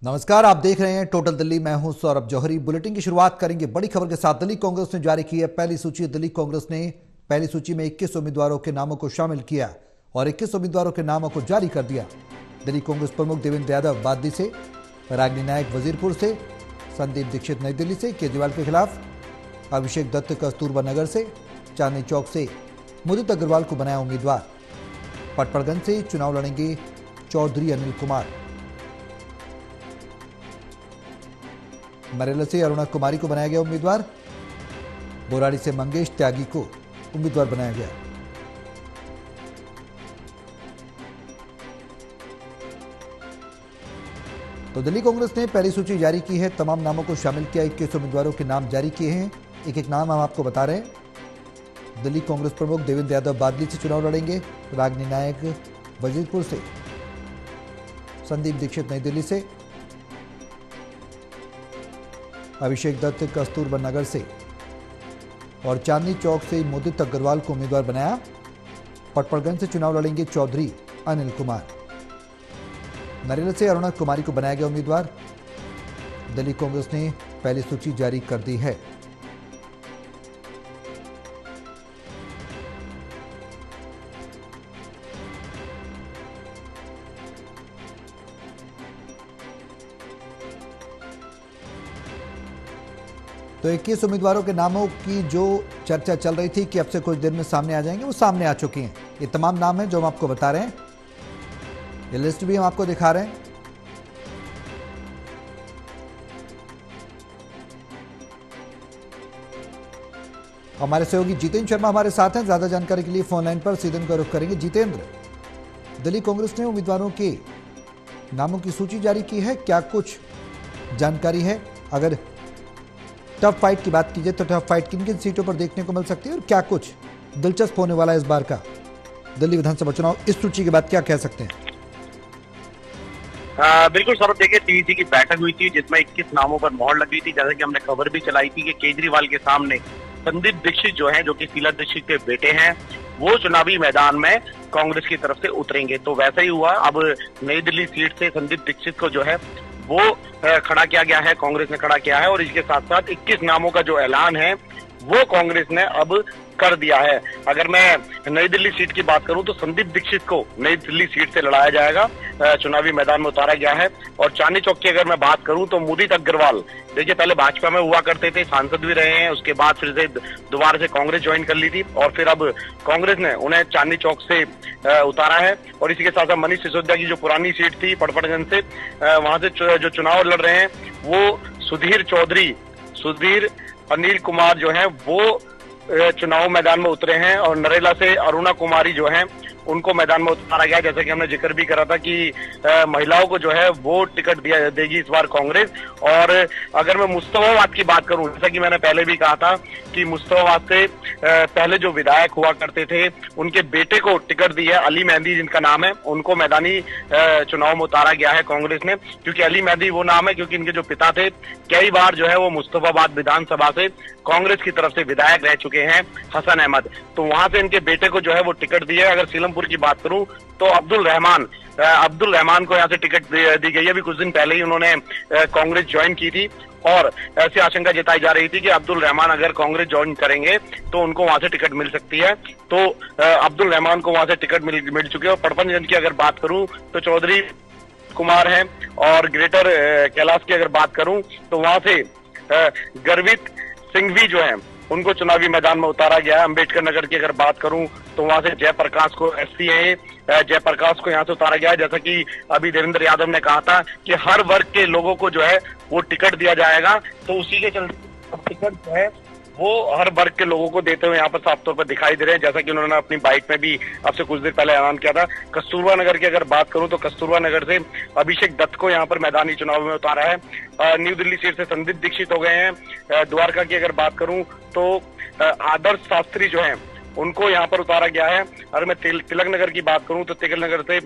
नमस्कार, आप देख रहे हैं टोटल दिल्ली। मैं हूं सौरभ जौहरी। बुलेटिन की शुरुआत करेंगे बड़ी खबर के साथ। दिल्ली कांग्रेस ने जारी की है पहली सूची। दिल्ली कांग्रेस ने पहली सूची में 21 उम्मीदवारों के नामों को शामिल किया और 21 उम्मीदवारों के नामों को जारी कर दिया। दिल्ली कांग्रेस प्रमुख देवेंद्र यादव बादली से, रागिनी नायक वजीरपुर से, संदीप दीक्षित नई दिल्ली से केजरीवाल के खिलाफ, अभिषेक दत्त कस्तूरबा नगर से, चांदनी चौक से मुदित अग्रवाल को बनाया उम्मीदवार। पटपड़गंज से चुनाव लड़ेंगे चौधरी अनिल कुमार। नरेला से अरुणा कुमारी को बनाया गया उम्मीदवार। बोराड़ी से मंगेश त्यागी को उम्मीदवार बनाया गया। तो दिल्ली कांग्रेस ने पहली सूची जारी की है, तमाम नामों को शामिल किया। 21 उम्मीदवारों के नाम जारी किए हैं। एक एक नाम हम आपको बता रहे हैं। दिल्ली कांग्रेस प्रमुख देवेंद्र यादव बादली से चुनाव लड़ेंगे। रागिनी नायक वजीरपुर से, संदीप दीक्षित नई दिल्ली से, अभिषेक दत्त कस्तूरबा नगर से और चांदनी चौक से मुदित अग्रवाल को उम्मीदवार बनाया। पटपड़गंज से चुनाव लड़ेंगे चौधरी अनिल कुमार। नरेला से अरुणा कुमारी को बनाया गया उम्मीदवार। दिल्ली कांग्रेस ने पहली सूची जारी कर दी है। तो 21 उम्मीदवारों के नामों की जो चर्चा चल रही थी कि अब से कुछ देर में सामने आ जाएंगे, वो सामने आ चुकी हैं। ये तमाम नाम हैं जो हम आपको बता रहे हैं। ये लिस्ट भी हम आपको दिखा रहे हैं। हमारे सहयोगी जितेंद्र शर्मा हमारे साथ हैं। ज्यादा जानकारी के लिए फोन लाइन पर सीधे उनका रुख करेंगे। जितेंद्र, दिल्ली कांग्रेस ने उम्मीदवारों के नामों की सूची जारी की है, क्या कुछ जानकारी है? अगर टफ फाइट की बात कीजिए तो टफ फाइट किन किन सीटों पर देखने को मिल सकती है और क्या कुछ दिलचस्प होने वाला है इस बार का दिल्ली विधानसभा चुनाव? इस सूची के बाद क्या कह सकते हैं? बिल्कुल सौरभ, देखिए टीवीसी की बैठक हुई थी जिसमें 21 नामों पर मोहर लगी थी। जैसे कि हमने खबर भी चलाई थी कि केजरीवाल के सामने संदीप दीक्षित जो है, जो कि शीला दीक्षित के बेटे हैं, वो चुनावी मैदान में कांग्रेस की तरफ से उतरेंगे। तो वैसा ही हुआ। अब नई दिल्ली सीट से संदीप दीक्षित को जो है वो खड़ा किया गया है, कांग्रेस ने खड़ा किया है। और इसके साथ साथ 21 नामों का जो ऐलान है वो कांग्रेस ने अब कर दिया है। अगर मैं नई दिल्ली सीट की बात करूं तो संदीप दीक्षित को नई दिल्ली सीट से लड़ाया जाएगा, चुनावी मैदान में उतारा गया है। और चांदनी चौक की अगर मैं बात करूं तो मुदित अग्रवाल, देखिए पहले भाजपा में हुआ करते थे, सांसद भी रहे हैं, उसके बाद फिर से दोबारा से कांग्रेस ज्वाइन कर ली थी और फिर अब कांग्रेस ने उन्हें चांदनी चौक से उतारा है। और इसी के साथ साथ मनीष सिसोदिया की जो पुरानी सीट थी पटपड़गंज से, वहां से जो चुनाव लड़ रहे हैं वो सुधीर अनिल कुमार जो है वो चुनाव मैदान में उतरे हैं। और नरेला से अरुणा कुमारी जो है उनको मैदान में उतारा गया। जैसे कि हमने जिक्र भी करा था कि महिलाओं को जो है वो टिकट देगी इस बार कांग्रेस। और अगर मैं मुस्तफाबाद की बात करूं, जैसा कि मैंने पहले भी कहा था कि मुस्तफाबाद से पहले जो विधायक हुआ करते थे उनके बेटे को टिकट दी है, अली मेहंदी जिनका नाम है, उनको मैदानी चुनाव में उतारा गया है कांग्रेस ने। क्योंकि अली मेहंदी वो नाम है क्योंकि इनके जो पिता थे कई बार जो है वो मुस्तफाबाद विधानसभा से कांग्रेस की तरफ से विधायक रह चुके हैं, हसन अहमद। तो वहां से इनके बेटे को जो है वो टिकट दी है। अगर सीलमपुर की बात करूं तो अब्दुल रहमान को यहाँ से टिकट दी गई है। अभी कुछ दिन पहले ही उन्होंने कांग्रेस ज्वाइन की थी और ऐसी आशंका जताई जा रही थी कि अब्दुल रहमान अगर कांग्रेस ज्वाइन करेंगे तो उनको वहां से टिकट मिल सकती है। तो अब्दुल रहमान को वहां से टिकट मिल चुकी है। और पटपड़गंज की अगर बात करूं तो चौधरी कुमार है। और ग्रेटर कैलाश की अगर बात करूं तो वहां से गर्वित सिंघवी जो है उनको चुनावी मैदान में उतारा गया है। अम्बेडकर नगर की अगर बात करूं तो वहां से जयप्रकाश को जयप्रकाश को यहाँ से उतारा गया है। जैसा कि अभी देवेंद्र यादव ने कहा था कि हर वर्ग के लोगों को जो है वो टिकट दिया जाएगा, तो उसी के चलते टिकट जो है वो हर वर्ग के लोगों को देते हुए यहाँ पर साफ तौर पर दिखाई दे रहे हैं। जैसा कि उन्होंने अपनी बाइट में भी अब से कुछ देर पहले ऐलान किया था। कस्तूरबा नगर की अगर बात करूं तो कस्तूरबा नगर से अभिषेक दत्त को यहाँ पर मैदानी चुनाव में उतारा है। न्यू दिल्ली सीट से संदीप दीक्षित हो गए हैं। द्वारका की अगर बात करूं तो आदर्श शास्त्री जो है उनको यहाँ पर उतारा गया है। अगर मैं तिलक नगर की बात करूं तो तिलक नगर से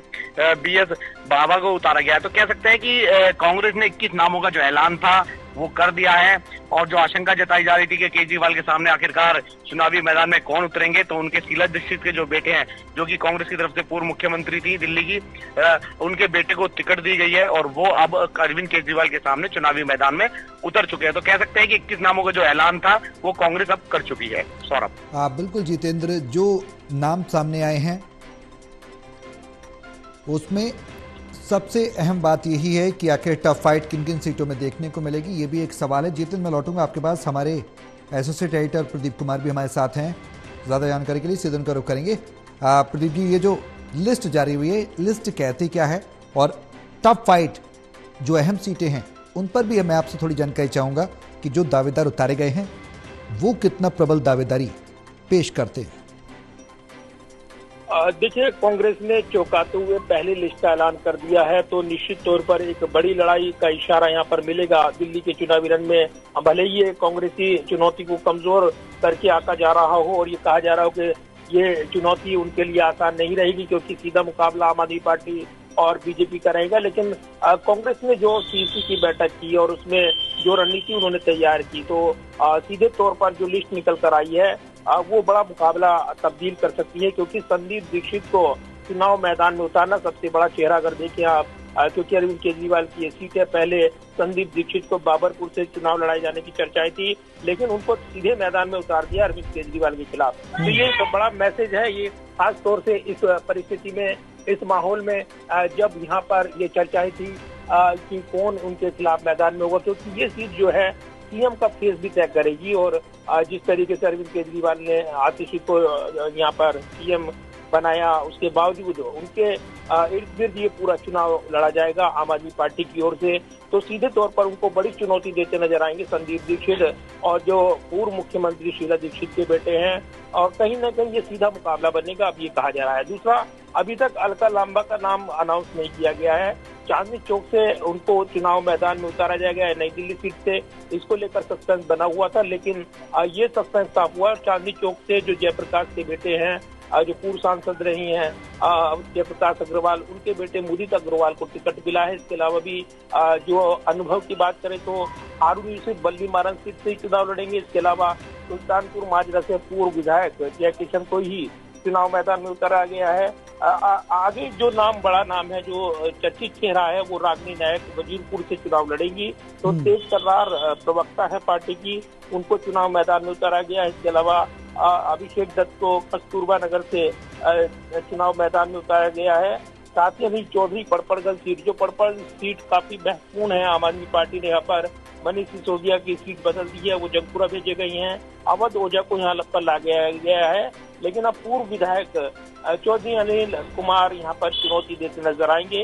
BS बाबा को उतारा गया है। तो कह सकते हैं कि कांग्रेस ने 21 नामों का जो ऐलान था वो कर दिया है। और जो आशंका जताई जा रही थी कि केजरीवाल के सामने आखिरकार चुनावी मैदान में कौन उतरेंगे, तो उनके शीला दीक्षित के जो बेटे हैं, जो कि कांग्रेस की तरफ से पूर्व मुख्यमंत्री थी दिल्ली की, उनके बेटे को टिकट दी गई है और वो अब अरविंद केजरीवाल के सामने चुनावी मैदान में उतर चुके हैं। तो कह सकते हैं कि 21 नामों का जो ऐलान था वो कांग्रेस अब कर चुकी है। सौरभ। बिल्कुल जितेंद्र, जो नाम सामने आए हैं उसमें सबसे अहम बात यही है कि आखिर टफ फाइट किन किन सीटों में देखने को मिलेगी, ये भी एक सवाल है। जितेंद्र, मैं लौटूंगा आपके पास। हमारे एसोसिएट एडिटर प्रदीप कुमार भी हमारे साथ हैं, ज़्यादा जानकारी के लिए सीधन का रुख करेंगे। प्रदीप जी, ये जो लिस्ट जारी हुई है, लिस्ट कहती क्या है, और टफ फाइट जो अहम सीटें हैं उन पर भी मैं आपसे थोड़ी जानकारी चाहूँगा कि जो दावेदार उतारे गए हैं वो कितना प्रबल दावेदारी पेश करते हैं। देखिए, कांग्रेस ने चौंकाते हुए पहली लिस्ट का ऐलान कर दिया है, तो निश्चित तौर पर एक बड़ी लड़ाई का इशारा यहाँ पर मिलेगा दिल्ली के चुनावी रण में। भले ही ये कांग्रेसी चुनौती को कमजोर करके आका जा रहा हो और ये कहा जा रहा हो कि ये चुनौती उनके लिए आसान नहीं रहेगी, क्योंकि सीधा मुकाबला आम आदमी पार्टी और बीजेपी का रहेगा। लेकिन कांग्रेस ने जो सीसी की बैठक की और उसमें जो रणनीति उन्होंने तैयार की, तो सीधे तौर पर जो लिस्ट निकल कर आई है वो बड़ा मुकाबला तब्दील कर सकती है, क्योंकि संदीप दीक्षित को चुनाव मैदान में उतारना सबसे बड़ा चेहरा अगर देखें आप, क्योंकि अरविंद केजरीवाल की ये सीट है। पहले संदीप दीक्षित को बाबरपुर से चुनाव लड़ाई जाने की चर्चाएं थी, लेकिन उनको सीधे मैदान में उतार दिया अरविंद केजरीवाल के खिलाफ। तो ये एक बड़ा मैसेज है, ये खास तौर से इस परिस्थिति में, इस माहौल में, जब यहाँ पर ये चर्चाएं थी कि कौन उनके खिलाफ मैदान में होगा, क्योंकि ये सीट जो है सीएम का फेस भी तय करेगी। और जिस तरीके से अरविंद केजरीवाल ने आतिशी को यहाँ पर सीएम बनाया, उसके बावजूद उनके इर्द गिर्द ये पूरा चुनाव लड़ा जाएगा आम आदमी पार्टी की ओर से। तो सीधे तौर पर उनको बड़ी चुनौती देते नजर आएंगे संदीप दीक्षित और जो पूर्व मुख्यमंत्री शीला दीक्षित के बेटे हैं, और कहीं न कहीं ये सीधा मुकाबला बनेगा, अब ये कहा जा रहा है। दूसरा, अभी तक अलका लांबा का नाम अनाउंस नहीं किया गया है। चांदनी चौक से उनको चुनाव मैदान में उतारा जाएगा नई दिल्ली सीट से, इसको लेकर सस्पेंस बना हुआ था, लेकिन ये सस्पेंस साफ हुआ। चांदनी चौक से जो जयप्रकाश के बेटे हैं, जो पूर्व सांसद रही हैं जयप्रकाश अग्रवाल, उनके बेटे मुदित अग्रवाल को टिकट मिला है। इसके अलावा भी जो अनुभव की बात करें तो हारून यूसुफ बल्ली मारन सीट से चुनाव लड़ेंगे। इसके अलावा सुल्तानपुर माजरा से पूर्व विधायक जय किशन को ही चुनाव मैदान में उतारा गया है। आगे जो नाम, बड़ा नाम है, जो चर्चित चेहरा है, वो रागिनी नायक वजीरपुर से चुनाव लड़ेंगी। तो तेज तर्रार प्रवक्ता है पार्टी की, उनको चुनाव मैदान में उतारा गया है। इसके अलावा अभिषेक दत्त को कस्तूरबा नगर से चुनाव मैदान में उतारा गया है। साथ ही अनिल चौधरी पड़पड़गल सीट, जो पड़पड़ सीट काफी महत्वपूर्ण है, आम आदमी पार्टी ने यहाँ पर मनीष सिसोदिया की सीट बदल दी है, वो जगपुरा भेजे गई हैं। अवध ओझा को यहाँ पर ला गया है, लेकिन अब पूर्व विधायक चौधरी अनिल कुमार यहाँ पर चुनौती देते नजर आएंगे।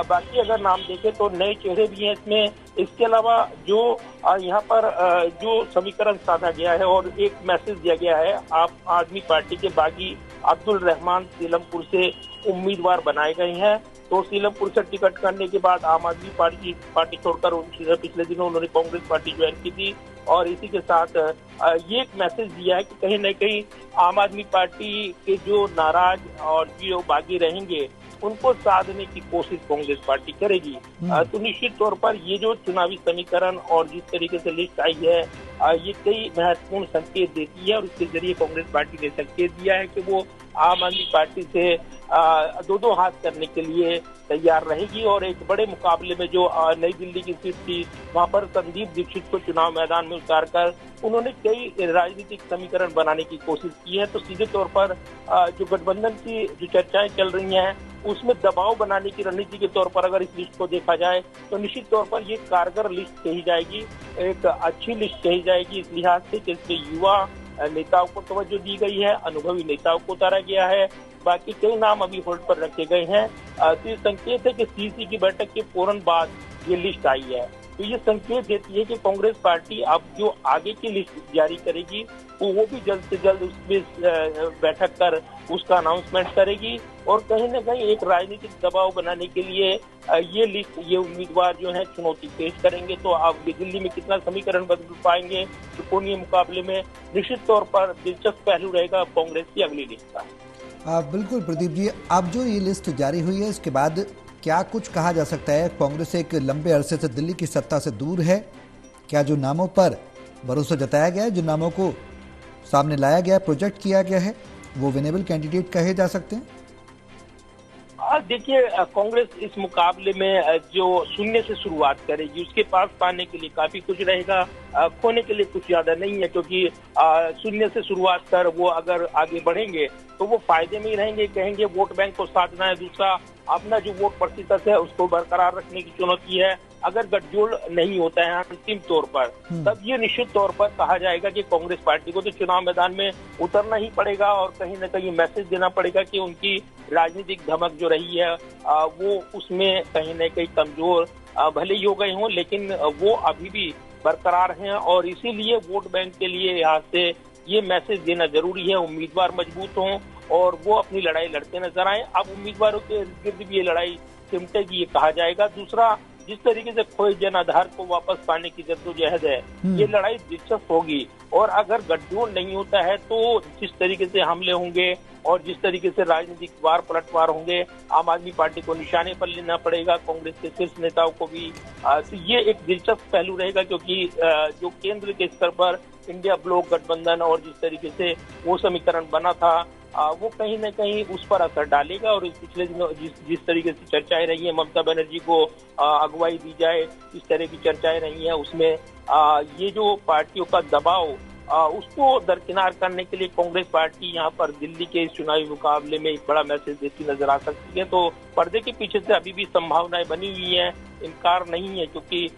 बाकी अगर नाम देखें तो नए चेहरे भी हैं इसमें। इसके अलावा जो यहाँ पर जो समीकरण साधा गया है और एक मैसेज दिया गया है, आप आदमी पार्टी के बागी अब्दुल रहमान सीलमपुर से उम्मीदवार बनाए गए हैं। तो सीलमपुर से टिकट करने के बाद आम आदमी पार्टी छोड़कर पिछले दिनों उन्होंने कांग्रेस पार्टी ज्वाइन की थी, और इसी के साथ ये एक मैसेज दिया है कि कहीं न कहीं आम आदमी पार्टी के जो नाराज और जो बागी रहेंगे उनको साधने की कोशिश कांग्रेस पार्टी करेगी। तो निश्चित तौर पर ये जो चुनावी समीकरण और जिस तरीके से लिस्ट आई है, ये कई महत्वपूर्ण संकेत देती है, और इसके जरिए कांग्रेस पार्टी ने संकेत दिया है कि वो आम आदमी पार्टी से दो हाथ करने के लिए तैयार रहेगी। और एक बड़े मुकाबले में जो नई दिल्ली की सीट थी, वहां पर संदीप दीक्षित को चुनाव मैदान में उतारकर उन्होंने कई राजनीतिक समीकरण बनाने की कोशिश की है। तो सीधे तौर पर जो गठबंधन की जो चर्चाएं चल रही हैं, उसमें दबाव बनाने की रणनीति के तौर पर अगर इस लिस्ट को देखा जाए तो निश्चित तौर पर ये कारगर लिस्ट कही जाएगी, एक अच्छी लिस्ट कही जाएगी इस लिहाज से कि इसमें युवा नेताओं को तवज्जो दी गई है, अनुभवी नेताओं को उतारा गया है। बाकी कई नाम अभी होल्ड पर रखे गए हैं। तो ये संकेत है कि सीसी की बैठक के फौरन बाद ये लिस्ट आई है। तो ये संकेत देती है कि कांग्रेस पार्टी अब जो आगे की लिस्ट जारी करेगी वो भी जल्द से जल्द उसमें बैठक कर उसका अनाउंसमेंट करेगी, और कहीं न कहीं एक राजनीतिक दबाव बनाने के लिए ये लिस्ट, ये उम्मीदवार जो है चुनौती पेश करेंगे। तो अब दिल्ली में कितना समीकरण बदल पाएंगे त्रिकोणीय मुकाबले में, निश्चित तौर पर दिलचस्प पहलू रहेगा कांग्रेस की अगली लिस्ट का। बिल्कुल प्रदीप जी, अब जो ये लिस्ट जारी हुई है इसके बाद क्या कुछ कहा जा सकता है? कांग्रेस एक लंबे अरसे से दिल्ली की सत्ता से दूर है क्या जो नामों पर भरोसा जताया गया है, जो नामों को सामने लाया गया, प्रोजेक्ट किया गया है, वो विनेबल कैंडिडेट कहे जा सकते हैं? देखिए, कांग्रेस इस मुकाबले में जो शून्य से शुरुआत करेगी, उसके पास पाने के लिए काफी कुछ रहेगा, खोने के लिए कुछ ज्यादा नहीं है, क्योंकि शून्य से शुरुआत कर वो अगर आगे बढ़ेंगे तो वो फायदे में ही रहेंगे। कहेंगे वोट बैंक को साधना है, दूसरा अपना जो वोट प्रतिशत है उसको बरकरार रखने की चुनौती है। अगर गठजोड़ नहीं होता है अंतिम तौर पर, तब ये निश्चित तौर पर कहा जाएगा कि कांग्रेस पार्टी को तो चुनाव मैदान में उतरना ही पड़ेगा और कहीं न कहीं मैसेज देना पड़ेगा कि उनकी राजनीतिक धमक जो रही है वो उसमें कहीं न कहीं कमजोर भले ही हो गए हों, लेकिन वो अभी भी बरकरार हैं और इसीलिए वोट बैंक के लिए यहाँ से ये मैसेज देना जरूरी है। उम्मीदवार मजबूत हों और वो अपनी लड़ाई लड़ते नजर आए। अब उम्मीदवारों के इर्द गिर्द भी ये लड़ाई सिमटेगी, ये कहा जाएगा। दूसरा, जिस तरीके से खोए जन आधार को वापस पाने की जद्दोजहद है, ये लड़ाई दिलचस्प होगी। और अगर गठजोड़ नहीं होता है तो जिस तरीके से हमले होंगे और जिस तरीके से राजनीतिक वार पलटवार होंगे, आम आदमी पार्टी को निशाने पर लेना पड़ेगा, कांग्रेस के शीर्ष नेताओं को भी। तो ये एक दिलचस्प पहलू रहेगा, क्योंकि जो केंद्र के स्तर पर इंडिया ब्लॉक गठबंधन और जिस तरीके से वो समीकरण बना था, वो कहीं न कहीं उस पर असर डालेगा। और पिछले दिनों जिस तरीके से चर्चाएं रही हैं, ममता बनर्जी को अगुवाई दी जाए, इस तरह की चर्चाएं रही हैं, उसमें ये जो पार्टियों का दबाव उसको दरकिनार करने के लिए कांग्रेस पार्टी यहाँ पर दिल्ली के इस चुनावी मुकाबले में एक बड़ा मैसेज देती नजर आ सकती है। तो पर्दे के पीछे से अभी भी संभावनाएं बनी हुई हैं, इनकार नहीं है, क्योंकि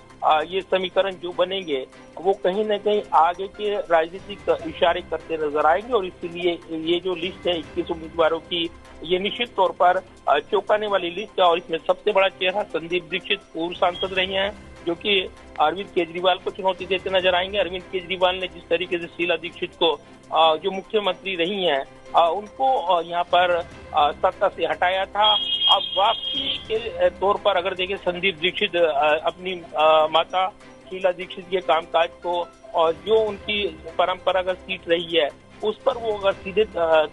ये समीकरण जो बनेंगे वो कहीं न कहीं आगे के राजनीतिक इशारे करते नजर आएंगे। और इसीलिए ये जो लिस्ट है 21 उम्मीदवारों की, ये निश्चित तौर पर चौंकाने वाली लिस्ट है। और इसमें सबसे बड़ा चेहरा संदीप दीक्षित, पूर्व सांसद रहे हैं, जो कि अरविंद केजरीवाल को चुनौती देते नजर आएंगे। अरविंद केजरीवाल ने जिस तरीके से शीला दीक्षित को जो मुख्यमंत्री रही हैं उनको यहाँ पर सत्ता से हटाया था, अब वापसी के तौर पर अगर देखें संदीप दीक्षित अपनी माता शीला दीक्षित के कामकाज को और जो उनकी परंपरागत सीट रही है उस पर वो अगर सीधे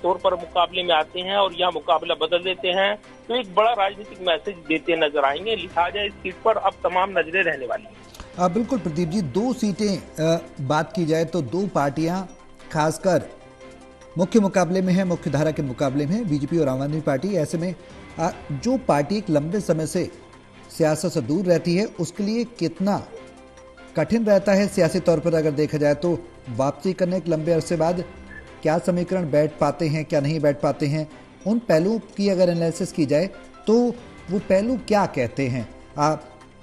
तौर पर मुकाबले में आते हैं और यह मुकाबला बदल देते हैं तो एक बड़ा राजनीतिक मैसेज देते नजर आएंगे। लिहाजा इस सीट पर अब तमाम नजरें रहने वाली हैं। बिल्कुल प्रदीप जी, 2 सीटें बात की जाए तो 2 पार्टियां खासकर मुख्य मुकाबले में है, मुख्य धारा के मुकाबले में बीजेपी और आम आदमी पार्टी। ऐसे में जो पार्टी एक लंबे समय से सियासत से दूर रहती है उसके लिए कितना कठिन रहता है सियासी तौर पर अगर देखा जाए तो वापसी करने एक लंबे अरसे बाद? क्या समीकरण बैठ पाते हैं, क्या नहीं बैठ पाते हैं? उन पहलुओं की अगर एनालिसिस की जाए तो वो पहलू क्या कहते हैं?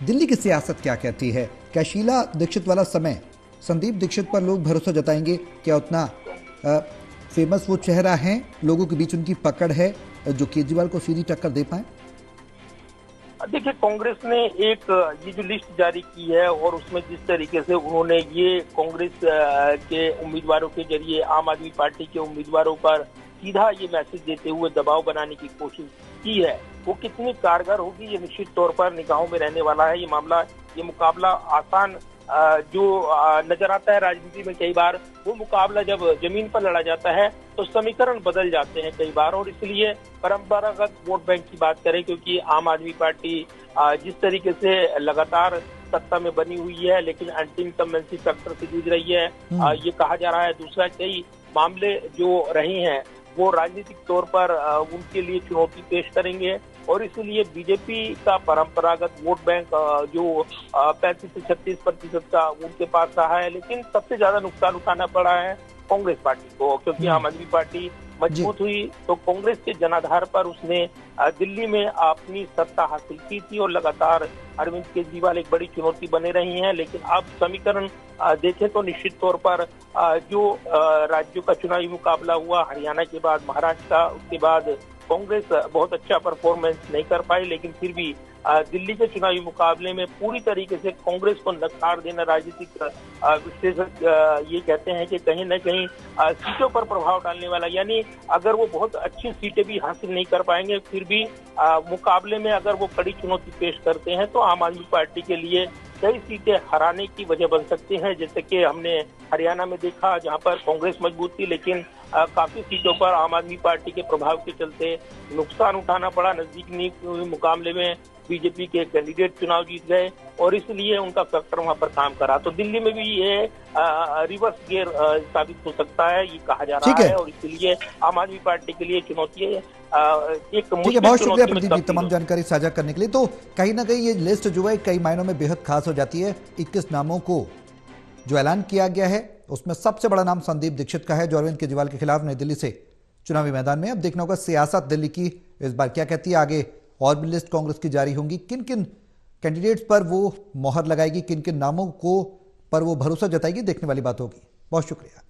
दिल्ली की सियासत क्या कहती है? क्या शीला दीक्षित वाला समय संदीप दीक्षित पर लोग भरोसा जताएंगे? क्या उतना फेमस वो चेहरा है, लोगों के बीच उनकी पकड़ है जो केजरीवाल को सीधी टक्कर दे पाए? देखिए, कांग्रेस ने एक ये जो लिस्ट जारी की है और उसमें जिस तरीके से उन्होंने ये कांग्रेस के उम्मीदवारों के जरिए आम आदमी पार्टी के उम्मीदवारों पर सीधा ये मैसेज देते हुए दबाव बनाने की कोशिश की है, वो कितनी कारगर होगी ये निश्चित तौर पर निगाहों में रहने वाला है। ये मुकाबला आसान जो नजर आता है राजनीति में, कई बार वो मुकाबला जब जमीन पर लड़ा जाता है तो समीकरण बदल जाते हैं कई बार। और इसलिए परंपरागत वोट बैंक की बात करें, क्योंकि आम आदमी पार्टी जिस तरीके से लगातार सत्ता में बनी हुई है लेकिन एंटी इनकम्बेंसी फैक्टर से जूझ रही है, ये कहा जा रहा है। दूसरा, कई मामले जो रहे हैं वो राजनीतिक तौर पर उनके लिए चुनौती पेश करेंगे। और इसलिए बीजेपी का परंपरागत वोट बैंक जो 35 से 36% का उनके पास रहा है, लेकिन सबसे ज्यादा नुकसान उठाना पड़ा है कांग्रेस पार्टी को, क्योंकि आम आदमी पार्टी मजबूत हुई तो कांग्रेस के जनाधार पर उसने दिल्ली में अपनी सत्ता हासिल की थी और लगातार अरविंद केजरीवाल एक बड़ी चुनौती बने रही हैं। लेकिन अब समीकरण देखें तो निश्चित तौर पर जो राज्यों का चुनावी मुकाबला हुआ, हरियाणा के बाद महाराष्ट्र का, उसके बाद कांग्रेस बहुत अच्छा परफॉर्मेंस नहीं कर पाई, लेकिन फिर भी दिल्ली के चुनावी मुकाबले में पूरी तरीके से कांग्रेस को नकार देना राजनीतिक विश्लेषक ये कहते हैं कि कहीं न कहीं सीटों पर प्रभाव डालने वाला, यानी अगर वो बहुत अच्छी सीटें भी हासिल नहीं कर पाएंगे फिर भी मुकाबले में अगर वो कड़ी चुनौती पेश करते हैं तो आम आदमी पार्टी के लिए कई सीटें हराने की वजह बन सकती हैं। जैसे कि हमने हरियाणा में देखा जहां पर कांग्रेस मजबूत थी, लेकिन काफी सीटों पर आम आदमी पार्टी के प्रभाव के चलते नुकसान उठाना पड़ा। नजदीकी मुकाबले में बीजेपी के कैंडिडेट चुनाव जीत गए और इसलिए उनका फैक्टर वहां पर काम करा। तो दिल्ली में भी ये रिवर्स गियर साबित हो सकता है, ये कहा जा रहा है, और इसलिए आम आदमी पार्टी के लिए चुनौती है। ठीक है, बहुत शुक्रिया प्रदीप जी तमाम जानकारी साझा करने के लिए। तो कहीं ना कहीं ये लिस्ट जो है कई मायनों में बेहद खास हो जाती है। 21 नामों को जो ऐलान किया गया है उसमें सबसे बड़ा नाम संदीप दीक्षित का है, जो अरविंद केजरीवाल के खिलाफ नई दिल्ली से चुनावी मैदान में। अब देखना होगा सियासत दिल्ली की इस बार क्या कहती है। आगे और भी लिस्ट कांग्रेस की जारी होंगी, किन किन कैंडिडेट्स पर वो मोहर लगाएगी, किन किन नामों को पर वो भरोसा जताएगी, देखने वाली बात होगी। बहुत शुक्रिया।